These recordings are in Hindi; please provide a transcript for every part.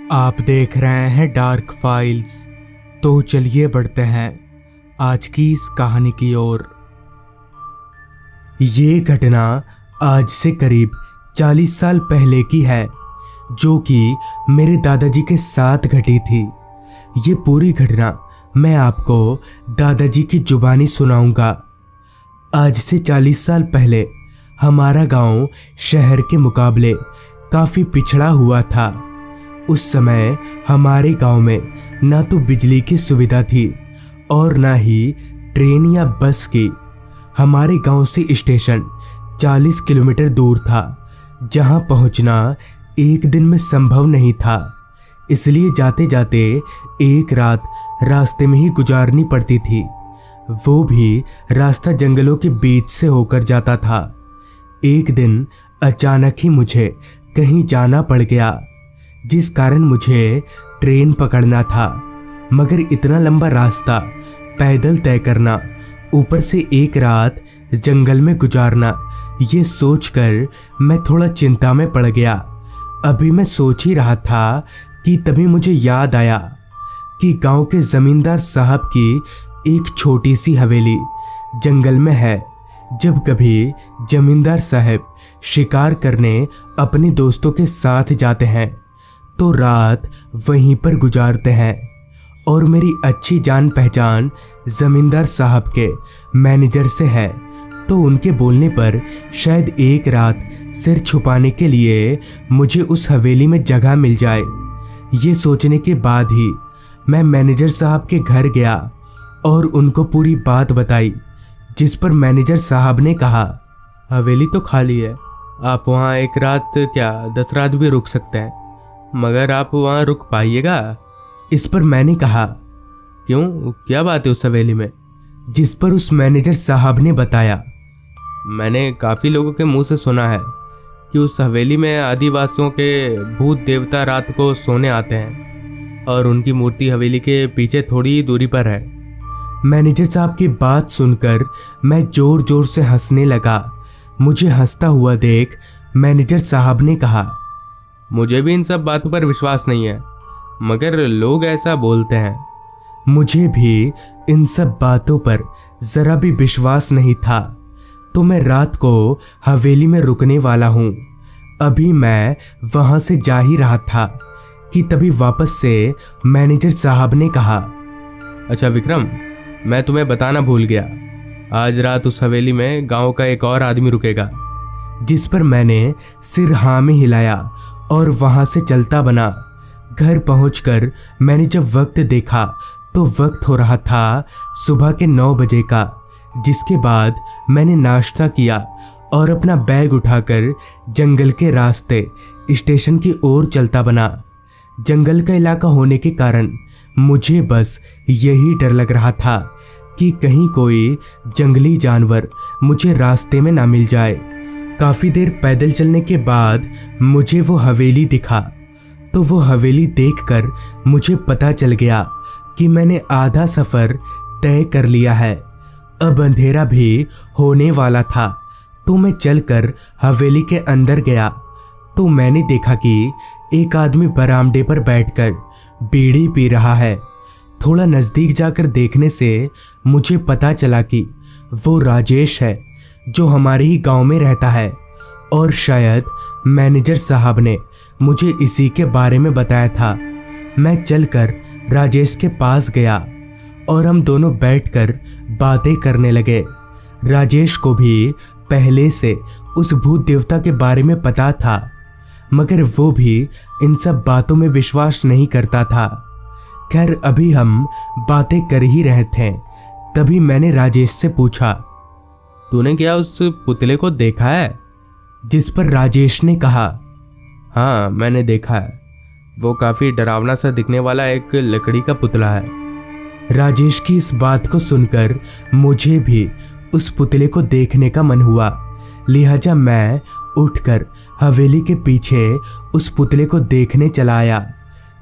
आप देख रहे हैं डार्क फाइल्स। तो चलिए बढ़ते हैं आज की इस कहानी की ओर। ये घटना आज से करीब 40 साल पहले की है, जो कि मेरे दादाजी के साथ घटी थी। ये पूरी घटना मैं आपको दादाजी की जुबानी सुनाऊंगा। आज से 40 साल पहले हमारा गांव शहर के मुकाबले काफ़ी पिछड़ा हुआ था। उस समय हमारे गांव में ना तो बिजली की सुविधा थी और ना ही ट्रेन या बस की। हमारे गांव से स्टेशन 40 किलोमीटर दूर था, जहां पहुंचना एक दिन में संभव नहीं था। इसलिए जाते जाते एक रात रास्ते में ही गुजारनी पड़ती थी। वो भी रास्ता जंगलों के बीच से होकर जाता था। एक दिन अचानक ही मुझे कहीं जाना पड़ गया, जिस कारण मुझे ट्रेन पकड़ना था। मगर इतना लंबा रास्ता पैदल तय करना, ऊपर से एक रात जंगल में गुजारना, ये सोचकर मैं थोड़ा चिंता में पड़ गया। अभी मैं सोच ही रहा था कि तभी मुझे याद आया कि गांव के जमींदार साहब की एक छोटी सी हवेली जंगल में है। जब कभी जमींदार साहब शिकार करने अपने दोस्तों के साथ जाते हैं तो रात वहीं पर गुजारते हैं। और मेरी अच्छी जान पहचान जमींदार साहब के मैनेजर से है, तो उनके बोलने पर शायद एक रात सिर छुपाने के लिए मुझे उस हवेली में जगह मिल जाए। ये सोचने के बाद ही मैं मैनेजर साहब के घर गया और उनको पूरी बात बताई, जिस पर मैनेजर साहब ने कहा, हवेली तो खाली है, आप वहाँ एक रात क्या 10 रात भी रुक सकते हैं, मगर आप वहाँ रुक पाइएगा? इस पर मैंने कहा, क्यों, क्या बात है उस हवेली में? जिस पर उस मैनेजर साहब ने बताया, मैंने काफ़ी लोगों के मुंह से सुना है कि उस हवेली में आदिवासियों के भूत देवता रात को सोने आते हैं और उनकी मूर्ति हवेली के पीछे थोड़ी दूरी पर है। मैनेजर साहब की बात सुनकर मैं जोर जोर से हंसने लगा। मुझे हंसता हुआ देख मैनेजर साहब ने कहा, मुझे भी इन सब बातों पर विश्वास नहीं है, मगर लोग ऐसा बोलते हैं। मुझे भी इन सब बातों पर ज़रा भी विश्वास नहीं था, तो मैं रात को हवेली में रुकने वाला हूँ। अभी मैं वहाँ से जा ही रहा था कि तभी वापस से मैनेजर साहब ने कहा, अच्छा विक्रम, मैं तुम्हें बताना भूल गया, आज रात उस हवेली में गांव का एक और आदमी रुकेगा। जिस पर मैंने सिर हाँ में हिलाया और वहां से चलता बना। घर पहुंचकर मैंने जब वक्त देखा तो वक्त हो रहा था सुबह के 9 बजे का। जिसके बाद मैंने नाश्ता किया और अपना बैग उठाकर जंगल के रास्ते स्टेशन की ओर चलता बना। जंगल का इलाका होने के कारण मुझे बस यही डर लग रहा था कि कहीं कोई जंगली जानवर मुझे रास्ते में ना मिल जाए। काफ़ी देर पैदल चलने के बाद मुझे वो हवेली दिखा, तो वो हवेली देखकर मुझे पता चल गया कि मैंने आधा सफ़र तय कर लिया है। अब अंधेरा भी होने वाला था, तो मैं चलकर हवेली के अंदर गया तो मैंने देखा कि एक आदमी बरामदे पर बैठकर बीड़ी पी रहा है। थोड़ा नज़दीक जाकर देखने से मुझे पता चला कि वो राजेश है, जो हमारे ही गांव में रहता है, और शायद मैनेजर साहब ने मुझे इसी के बारे में बताया था। मैं चलकर राजेश के पास गया और हम दोनों बैठकर बातें करने लगे। राजेश को भी पहले से उस भूत देवता के बारे में पता था, मगर वो भी इन सब बातों में विश्वास नहीं करता था। खैर, अभी हम बातें कर ही रहे थे, तभी मैंने राजेश से पूछा, तूने क्या उस पुतले को देखा है? जिस पर राजेश ने कहा, हाँ मैंने देखा है, वो काफ़ी डरावना सा दिखने वाला एक लकड़ी का पुतला है। राजेश की इस बात को सुनकर मुझे भी उस पुतले को देखने का मन हुआ, लिहाजा मैं उठकर हवेली के पीछे उस पुतले को देखने चला आया।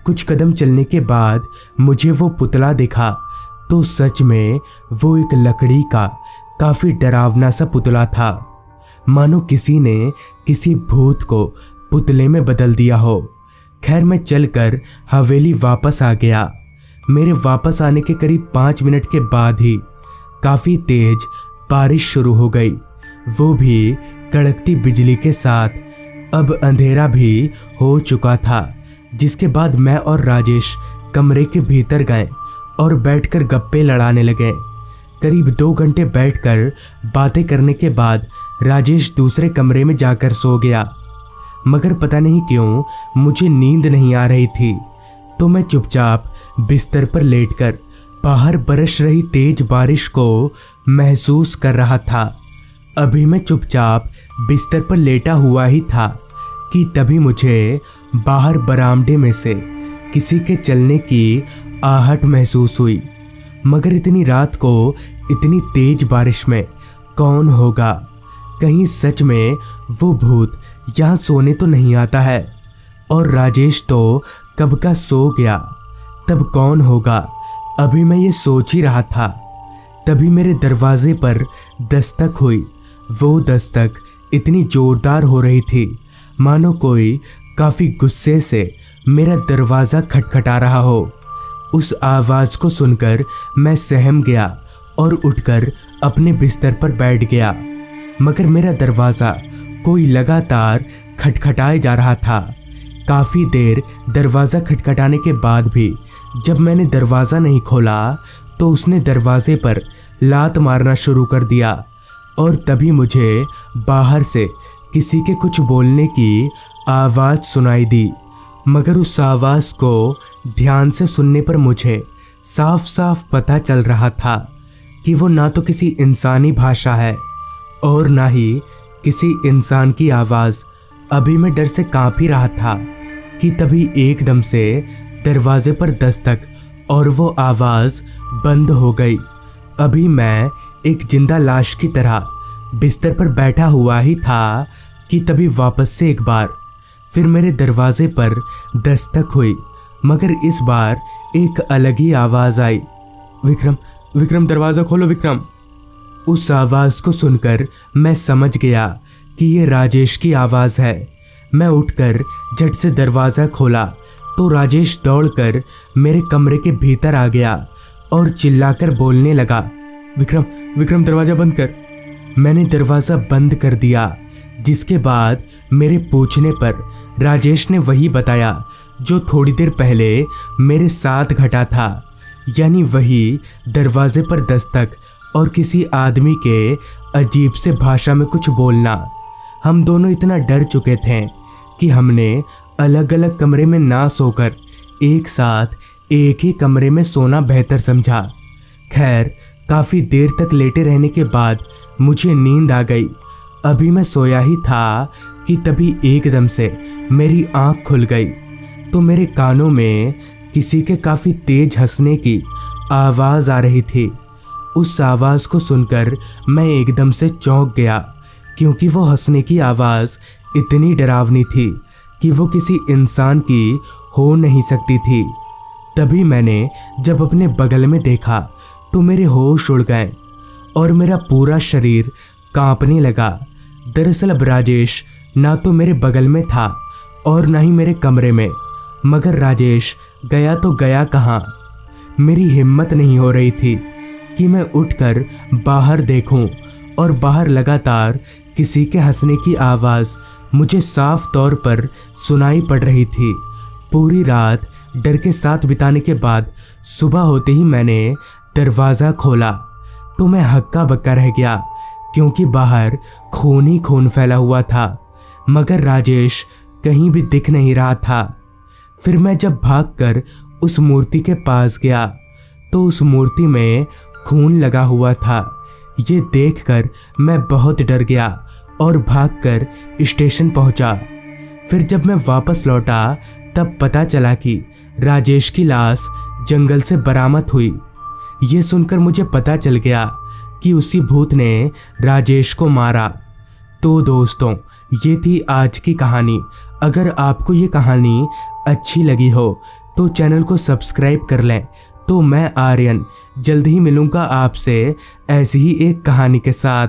कुछ कदम चलने के बाद मुझे वो पुतला दिखा, तो सच में वो एक लकड़ी का काफ़ी डरावना सा पुतला था, मानो किसी ने किसी भूत को पुतले में बदल दिया हो। खैर मैं चलकर हवेली वापस आ गया। मेरे वापस आने के करीब 5 मिनट के बाद ही काफ़ी तेज बारिश शुरू हो गई, वो भी कड़कती बिजली के साथ। अब अंधेरा भी हो चुका था, जिसके बाद मैं और राजेश कमरे के भीतर गए और बैठकर गप्पे लड़ाने लगे। करीब 2 घंटे बैठकर बातें करने के बाद राजेश दूसरे कमरे में जाकर सो गया। मगर पता नहीं क्यों मुझे नींद नहीं आ रही थी, तो मैं चुपचाप बिस्तर पर लेटकर बाहर बरस रही तेज बारिश को महसूस कर रहा था। अभी मैं चुपचाप बिस्तर पर लेटा हुआ ही था कि तभी मुझे बाहर बरामदे में से किसी के चलने की आहट महसूस हुई। मगर इतनी रात को इतनी तेज बारिश में कौन होगा? कहीं सच में वो भूत यहाँ सोने तो नहीं आता है? और राजेश तो कब का सो गया, तब कौन होगा? अभी मैं ये सोच ही रहा था, तभी मेरे दरवाजे पर दस्तक हुई। वो दस्तक इतनी जोरदार हो रही थी मानो कोई काफ़ी गुस्से से मेरा दरवाज़ा खटखटा रहा हो। उस आवाज़ को सुनकर मैं सहम गया और उठकर अपने बिस्तर पर बैठ गया। मगर मेरा दरवाज़ा कोई लगातार खटखटाए जा रहा था। काफ़ी देर दरवाज़ा खटखटाने के बाद भी जब मैंने दरवाज़ा नहीं खोला तो उसने दरवाजे पर लात मारना शुरू कर दिया और तभी मुझे बाहर से किसी के कुछ बोलने की आवाज़ सुनाई दी। मगर उस आवाज़ को ध्यान से सुनने पर मुझे साफ साफ पता चल रहा था कि वो ना तो किसी इंसानी भाषा है और ना ही किसी इंसान की आवाज़। अभी मैं डर से काँप ही रहा था कि तभी एकदम से दरवाजे पर दस्तक और वो आवाज़ बंद हो गई। अभी मैं एक जिंदा लाश की तरह बिस्तर पर बैठा हुआ ही था कि तभी वापस से एक बार फिर मेरे दरवाजे पर दस्तक हुई। मगर इस बार एक अलग ही आवाज़ आई, विक्रम, विक्रम दरवाज़ा खोलो विक्रम। उस आवाज़ को सुनकर मैं समझ गया कि ये राजेश की आवाज़ है। मैं उठकर झट से दरवाज़ा खोला तो राजेश दौड़कर मेरे कमरे के भीतर आ गया और चिल्लाकर बोलने लगा, विक्रम, विक्रम दरवाज़ा बंद कर। मैंने दरवाज़ा बंद कर दिया, जिसके बाद मेरे पूछने पर राजेश ने वही बताया जो थोड़ी देर पहले मेरे साथ घटा था, यानी वही दरवाजे पर दस्तक और किसी आदमी के अजीब से भाषा में कुछ बोलना। हम दोनों इतना डर चुके थे कि हमने अलग अलग कमरे में ना सोकर एक साथ एक ही कमरे में सोना बेहतर समझा। खैर काफ़ी देर तक लेटे रहने के बाद मुझे नींद आ गई। अभी मैं सोया ही था कि तभी एकदम से मेरी आंख खुल गई तो मेरे कानों में किसी के काफ़ी तेज हंसने की आवाज़ आ रही थी। उस आवाज़ को सुनकर मैं एकदम से चौंक गया, क्योंकि वो हंसने की आवाज़ इतनी डरावनी थी कि वो किसी इंसान की हो नहीं सकती थी। तभी मैंने जब अपने बगल में देखा तो मेरे होश उड़ गए और मेरा पूरा शरीर कांपने लगा। दरअसल अब राजेश ना तो मेरे बगल में था और ना ही मेरे कमरे में। मगर राजेश गया तो गया कहाँ? मेरी हिम्मत नहीं हो रही थी कि मैं उठकर बाहर देखूं, और बाहर लगातार किसी के हंसने की आवाज़ मुझे साफ तौर पर सुनाई पड़ रही थी। पूरी रात डर के साथ बिताने के बाद सुबह होते ही मैंने दरवाज़ा खोला तो मैं हक्का बक्का रह गया, क्योंकि बाहर खून ही खून फैला हुआ था। मगर राजेश कहीं भी दिख नहीं रहा था। फिर मैं जब भागकर उस मूर्ति के पास गया तो उस मूर्ति में खून लगा हुआ था। ये देखकर मैं बहुत डर गया और भागकर स्टेशन पहुंचा। फिर जब मैं वापस लौटा तब पता चला कि राजेश की लाश जंगल से बरामद हुई। ये सुनकर मुझे पता चल गया कि उसी भूत ने राजेश को मारा। तो दोस्तों, ये थी आज की कहानी। अगर आपको ये कहानी अच्छी लगी हो तो चैनल को सब्सक्राइब कर लें। तो मैं आर्यन जल्द ही मिलूंगा आपसे ऐसी ही एक कहानी के साथ।